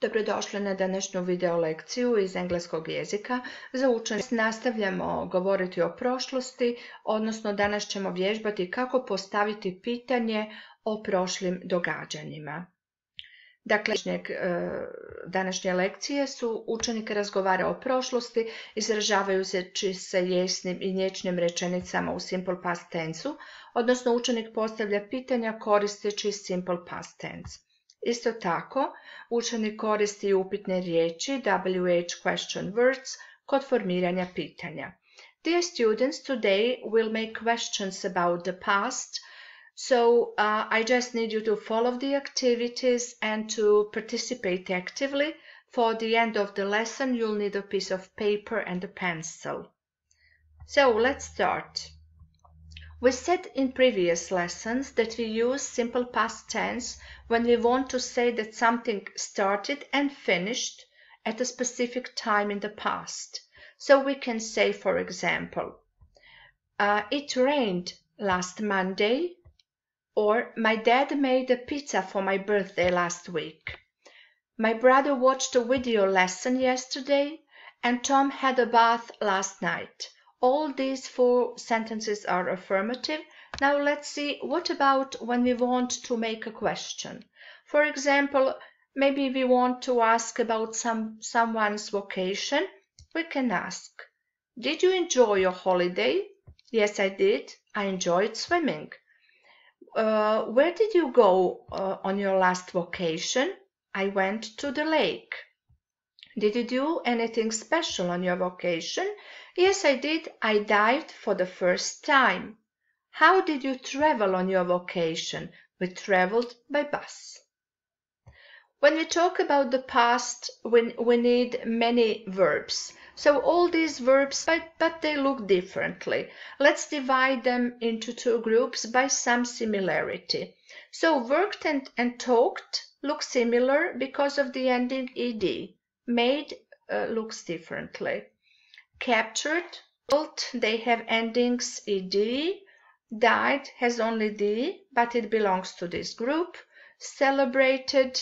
Dobrodošli na današnju video lekciju iz engleskog jezika. Za učenje nastavljamo govoriti o prošlosti, odnosno danas ćemo vježbati kako postaviti pitanje o prošlim događanjima. Dakle, današnje lekcije su učenik razgovara o prošlosti, izražavajući se jesnim i nječnim rečenicama u simple past tense-u, odnosno učenik postavlja pitanja koristeći simple past tense. Isto tako, učenik koristi upitne riječi WH question words kod formiranja pitanja. Dear students, today we'll make questions about the past, so I just need you to follow the activities and to participate actively. For the end of the lesson, you'll need a piece of paper and a pencil. So let's start. We said in previous lessons that we use simple past tense when we want to say that something started and finished at a specific time in the past. So we can say, for example, it rained last Monday, or my dad made a pizza for my birthday last week. My brother watched a video lesson yesterday, and Tom had a bath last night. All these four sentences are affirmative. Now let's see, what about when we want to make a question? For example, maybe we want to ask about someone's vacation. We can ask, did you enjoy your holiday? Yes, I did. I enjoyed swimming. Where did you go on your last vacation? I went to the lake. Did you do anything special on your vacation? Yes, I did. I dived for the first time. How did you travel on your vacation? We traveled by bus. When we talk about the past, we need many verbs. So all these verbs, but they look differently. Let's divide them into two groups by some similarity. So worked and talked look similar because of the ending ed. Made looks differently. Captured, they have endings ed. Died has only d, but it belongs to this group. Celebrated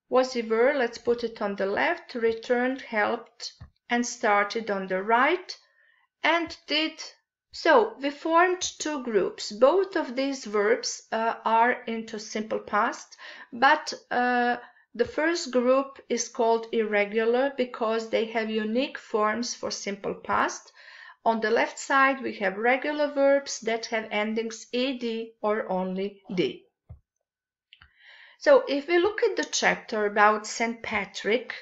was the verb, let's put it on the left. Returned, helped, and started on the right. And did. So we formed two groups. Both of these verbs are into simple past, but the first group is called irregular because they have unique forms for simple past. On the left side, we have regular verbs that have endings ed or only d. So if we look at the chapter about St. Patrick,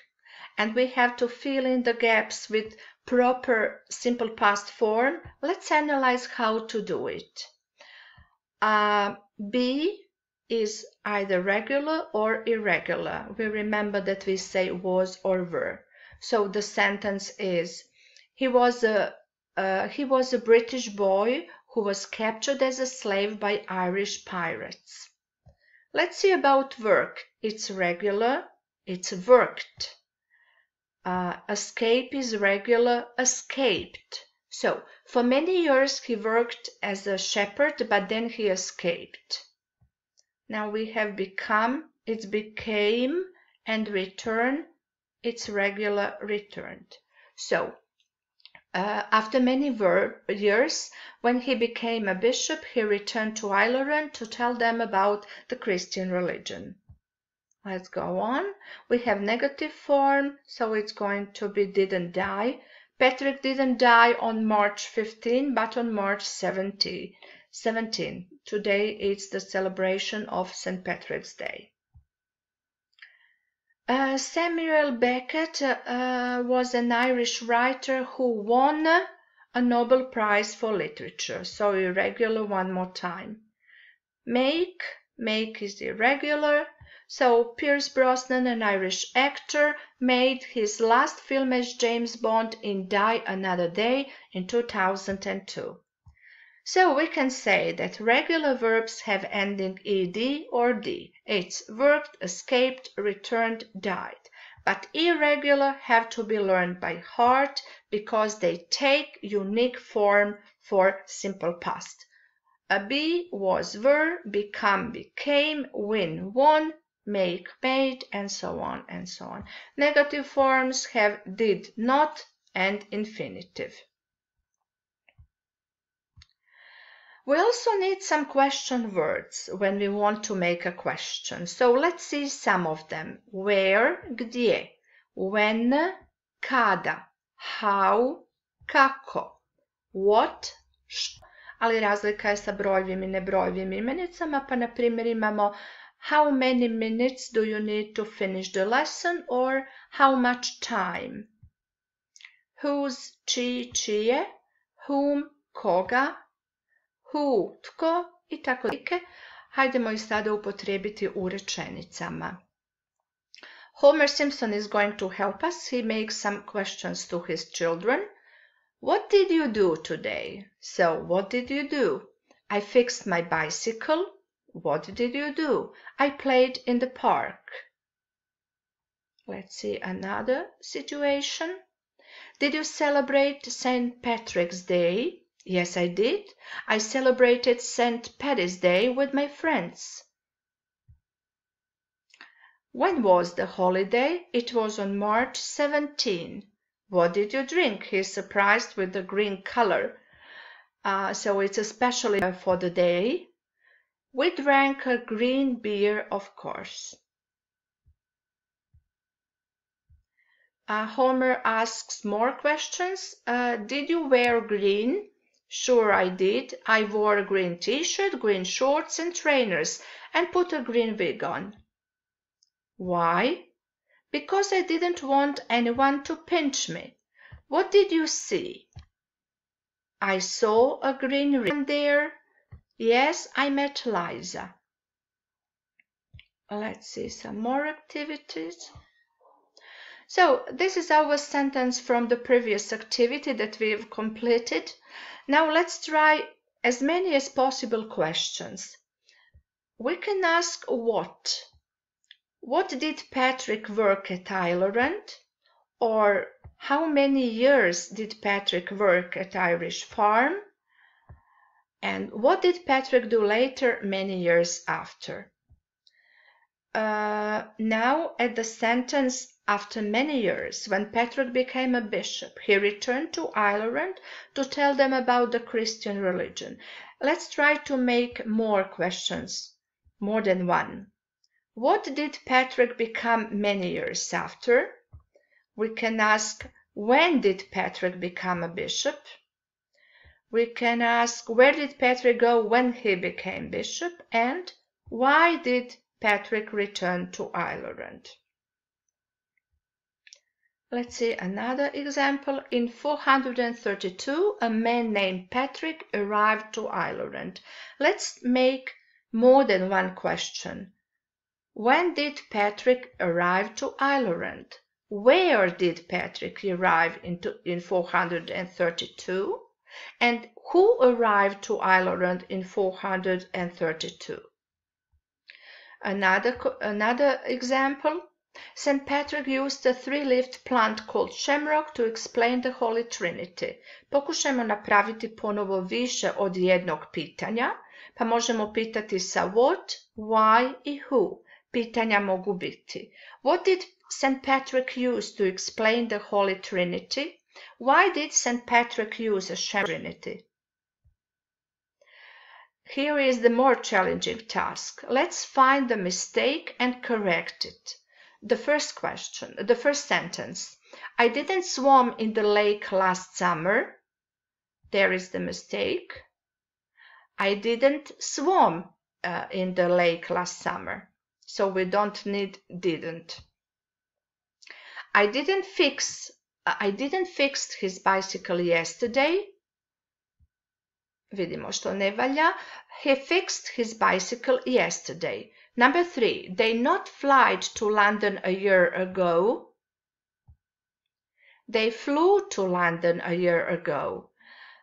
and we have to fill in the gaps with proper simple past form, let's analyze how to do it. Be is either regular or irregular. We remember that we say was or were. So the sentence is, he was a British boy who was captured as a slave by Irish pirates. Let's see about work. It's regular, it's worked. Escape is regular, escaped. So for many years he worked as a shepherd, but then he escaped. Now we have become, it's became, and return, it's regular, returned. So, after many years, when he became a bishop, he returned to Ireland to tell them about the Christian religion. Let's go on. We have negative form, so it's going to be didn't die. Patrick didn't die on March 15, but on March 17. Today it's the celebration of St. Patrick's Day. Samuel Beckett was an Irish writer who won a Nobel Prize for Literature. So irregular one more time. Make is irregular. So Pierce Brosnan, an Irish actor, made his last film as James Bond in Die Another Day in 2002. So we can say that regular verbs have ending ed or d. It's worked, escaped, returned, died. But irregular have to be learned by heart because they take unique form for simple past. A be, was, were, become, became, win, won, make, made, and so on and so on. Negative forms have did not and infinitive. We also need some question words when we want to make a question. So let's see some of them. Where, gdje, when, kada, how, kako, what, što. Ali razlika je sa brojevim i nebrojevim imenicama, pa na primjer imamo how many minutes do you need to finish the lesson or how much time. Whose, čiji, čije, whom, koga, who, tko i tako dalje. Hajdemo ih sada upotrijebiti u rečenicama. Homer Simpson is going to help us. He makes some questions to his children. What did you do today? So, what did you do? I fixed my bicycle. What did you do? I played in the park. Let's see another situation. Did you celebrate St. Patrick's Day? Yes, I did. I celebrated St. Paddy's Day with my friends. When was the holiday? It was on March 17. What did you drink? He's surprised with the green color. So it's especially for the day. We drank a green beer, of course. Homer asks more questions. Did you wear green? Sure, I did. I wore a green t-shirt, green shorts and trainers, and put a green wig on. Why? Because I didn't want anyone to pinch me. What did you see? I saw a green ribbon there. Yes, I met Liza. Let's see some more activities. So, this is our sentence from the previous activity that we've completed. Now let's try as many as possible questions. We can ask what. What did Patrick work at Ireland? Or how many years did Patrick work at Irish Farm? And what did Patrick do later, many years after? Now at the sentence, after many years, when Patrick became a bishop, he returned to Ireland to tell them about the Christian religion. Let's try to make more questions, more than one. What did Patrick become many years after? We can ask, when did Patrick become a bishop? We can ask, where did Patrick go when he became bishop? And why did Patrick return to Ireland? Let's see another example. In 432, a man named Patrick arrived to Ireland. Let's make more than one question. When did Patrick arrive to Ireland? Where did Patrick arrive in 432? And who arrived to Ireland in 432? Another example. St. Patrick used a three-leaved plant called shamrock to explain the Holy Trinity. Pokušajmo napraviti ponovo više od jednog pitanja, pa možemo pitati sa what, why i who. Pitanja mogu biti. What did St. Patrick use to explain the Holy Trinity? Why did St. Patrick use a shamrock trinity? Here is the more challenging task. Let's find the mistake and correct it. The first sentence. I didn't swim in the lake last summer. There is the mistake. I didn't swim in the lake last summer. So we don't need didn't. I didn't fix his bicycle yesterday. Vidimo što ne valja. He fixed his bicycle yesterday. Number 3. They not flight to London a year ago. They flew to London a year ago.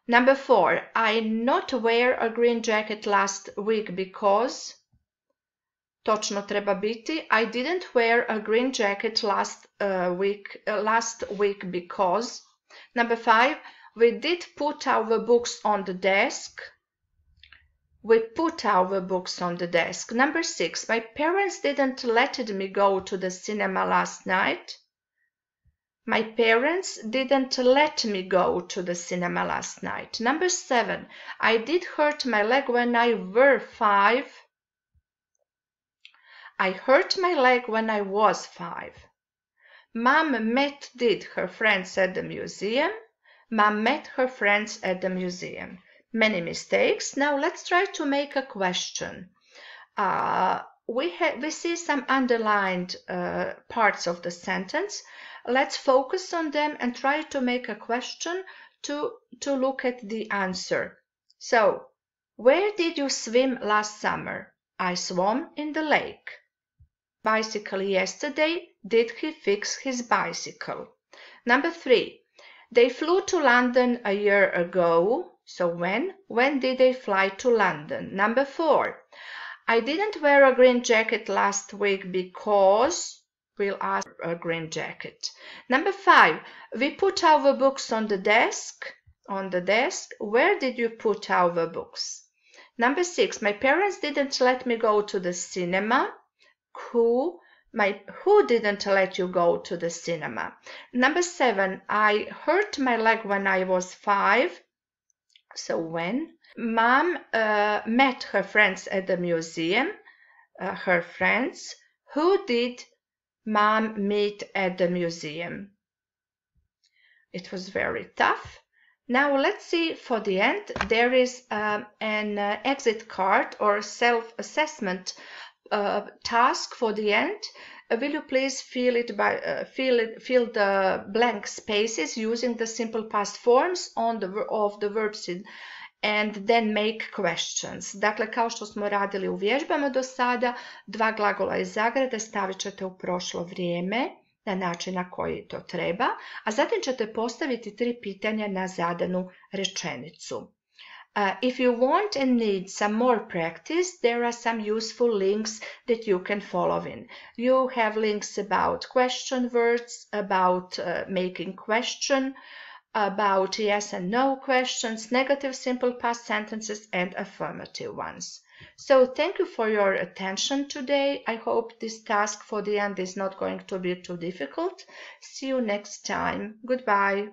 Number 4. I not wear a green jacket last week because. Točno treba biti. I didn't wear a green jacket last week because. Number 5. We did put our books on the desk. We put our books on the desk. Number 6, my parents didn't let me go to the cinema last night. My parents didn't let me go to the cinema last night. Number 7, I did hurt my leg when I were 5. I hurt my leg when I was 5. Mom did her friends at the museum. Mom met her friends at the museum. Many mistakes. Now let's try to make a question. We see some underlined parts of the sentence. Let's focus on them and try to make a question to look at the answer. So, where did you swim last summer? I swam in the lake. Bicycle yesterday. Did he fix his bicycle? Number 3. They flew to London a year ago. So when? When did they fly to London? Number 4. I didn't wear a green jacket last week because we'll ask for a green jacket. Number 5. We put our books on the desk. On the desk. Where did you put our books? Number 6. My parents didn't let me go to the cinema. Who didn't let you go to the cinema? Number 7. I hurt my leg when I was 5. So when? Mom met her friends at the museum. Her friends. Who did Mom meet at the museum? It was very tough. Now let's see for the end. There is an exit card or self-assessment task for the end. Will you please fill the blank spaces using the simple past forms of the verbs and then make questions. Dakle, kao što smo radili u vježbama do sada, 2 glagola iz zagrade stavit ćete u prošlo vrijeme na način na koji to treba, a zatim ćete postaviti 3 pitanja na zadanu rečenicu. If you want and need some more practice, there are some useful links that you can follow in. You have links about question words, about making question, about yes and no questions, negative simple past sentences, and affirmative ones. So thank you for your attention today. I hope this task for the end is not going to be too difficult. See you next time. Goodbye.